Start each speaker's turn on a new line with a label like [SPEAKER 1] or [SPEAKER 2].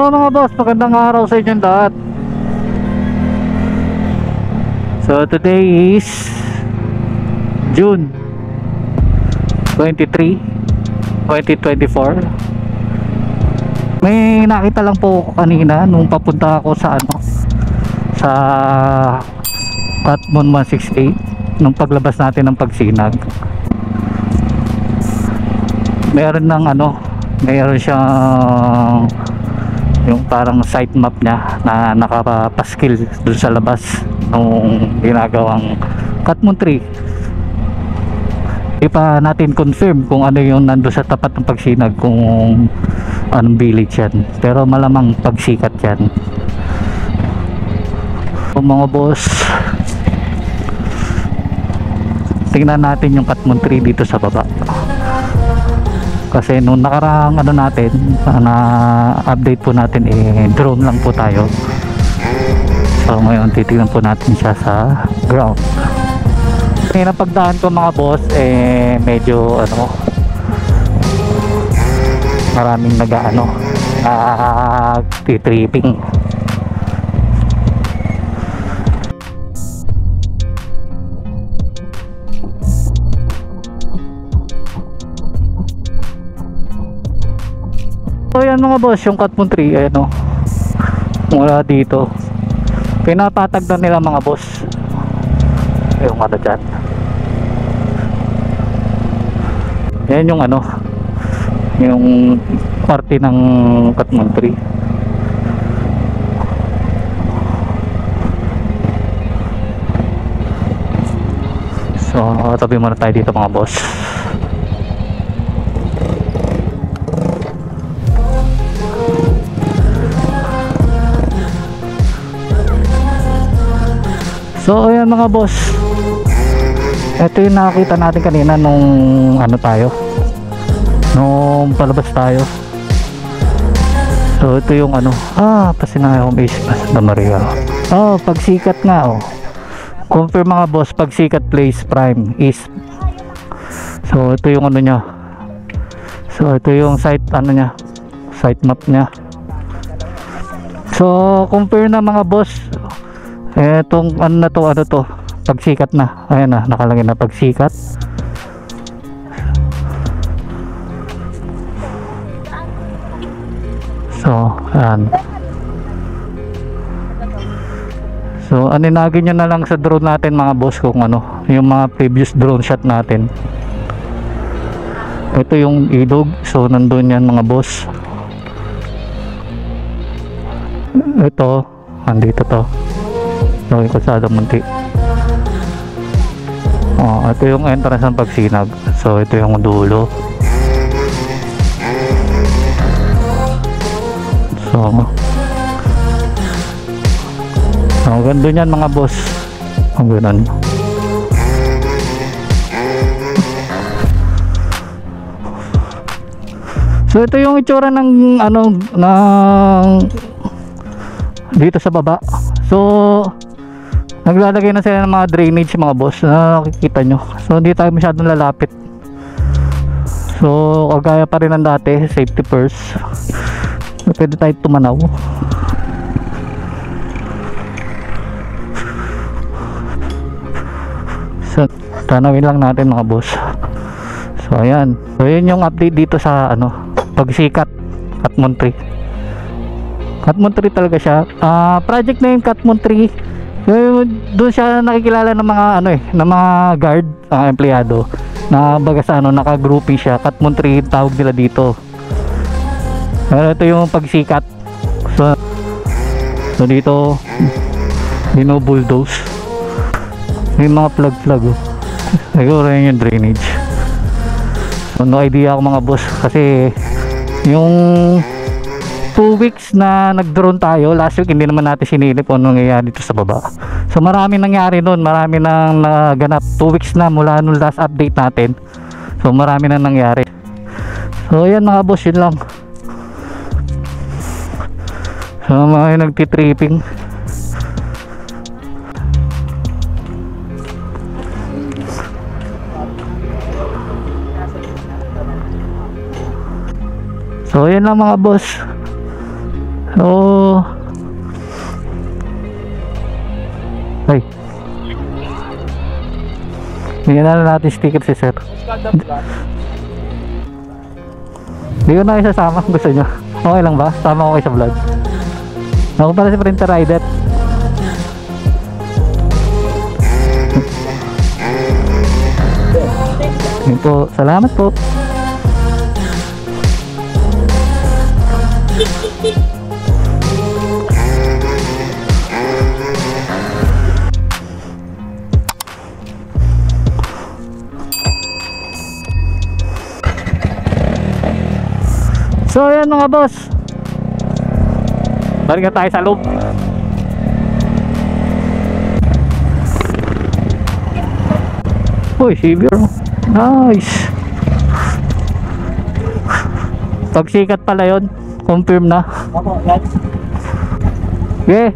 [SPEAKER 1] So mga boss, magandang araw sa inyong lahat. So today is June 23, 2024. May nakita lang po kanina nung papunta ako sa sa Katmon 168 nung paglabas natin ng Pagsinag. Meron ng meron siyang yung parang site map niya na nakapaskil dun sa labas nung ginagawang Katmon 3. Di pa natin confirm kung ano yung nando sa tapat ng Pagsinag, kung anong village yan, pero malamang Pagsikat yan. So, mga boss, tingnan natin yung Katmon 3 dito sa baba. Kasi nung nakaraang natin na update po natin, drone lang po tayo. So ngayon titignan po natin siya sa ground. Ngayon pagdaan ko mga boss, medyo maraming tripping. So yan mga boss, yung Katmon 3 mula dito pinapatag na nila mga boss yung dyan. Yan yung yung parte ng Katmon 3. So tabi muna tayo dito mga boss. So ayan mga boss, ito yung nakakita natin kanina nung nung palabas tayo. So ito yung Pasinayong East na Maria. Pagsikat nga confirm mga boss, Pagsikat Place Prime East. So ito yung nya. So ito yung site nya, site map nya. So confirm na mga boss. Etong to Pagsikat na. Ayan na, nakalagay na Pagsikat. So ayan. So aninagin nyo na lang sa drone natin mga boss kung yung mga previous drone shot natin. Ito yung ilog. So nandun yan mga boss. Ito andito to. Okay, Kalsada Munti. Ito yung entrance ng Pagsinag. So ito yung dulo. So ganda yan mga boss. Ang ganun. So ito yung itsura ng dito sa baba. So naglalagay na sila ng mga drainage mga boss na nakikita nyo. So hindi tayo masyadong lalapit. So kagaya pa rin ng dati, safety first. So, pwede tayo tumanaw. So tanawin lang natin mga boss. So ayan. So yun yung update dito sa Pagsikat Katmon 3. Katmon 3 talaga siya. Project name Katmon 3. Doon siya nakikilala ng mga ng mga guard, empleyado na baga sa naka-grouping siya. Katmon 3 tawag nila dito. Pero ito yung Pagsikat. So dito bulldoze. May mga plug siguro yun yung drainage. So no idea ako mga boss, kasi yung 2 weeks na nag-drone tayo last week, hindi naman natin sinilip kung ano nangyayari dito sa baba. So marami nangyari nun, marami nang naganap. 2 weeks na mula nung last update natin. So marami nang nangyari. So yan mga boss, yun lang. So mga nagtitripping. So yan lang mga boss. Oh. Ay. Bigyan na lang natin sticker si sir. Hindi ko na kayo sasama kung gusto nyo. Okay lang ba? Sama ko kayo sa vlog. Ako pala si Printer Rider. Yun po. Salamat po. So ayan mga boss, balik na tayo sa loob. Uy, Xavier, nice. Pagsikat pala yun, confirm na.
[SPEAKER 2] Opo, yan.
[SPEAKER 1] Okay.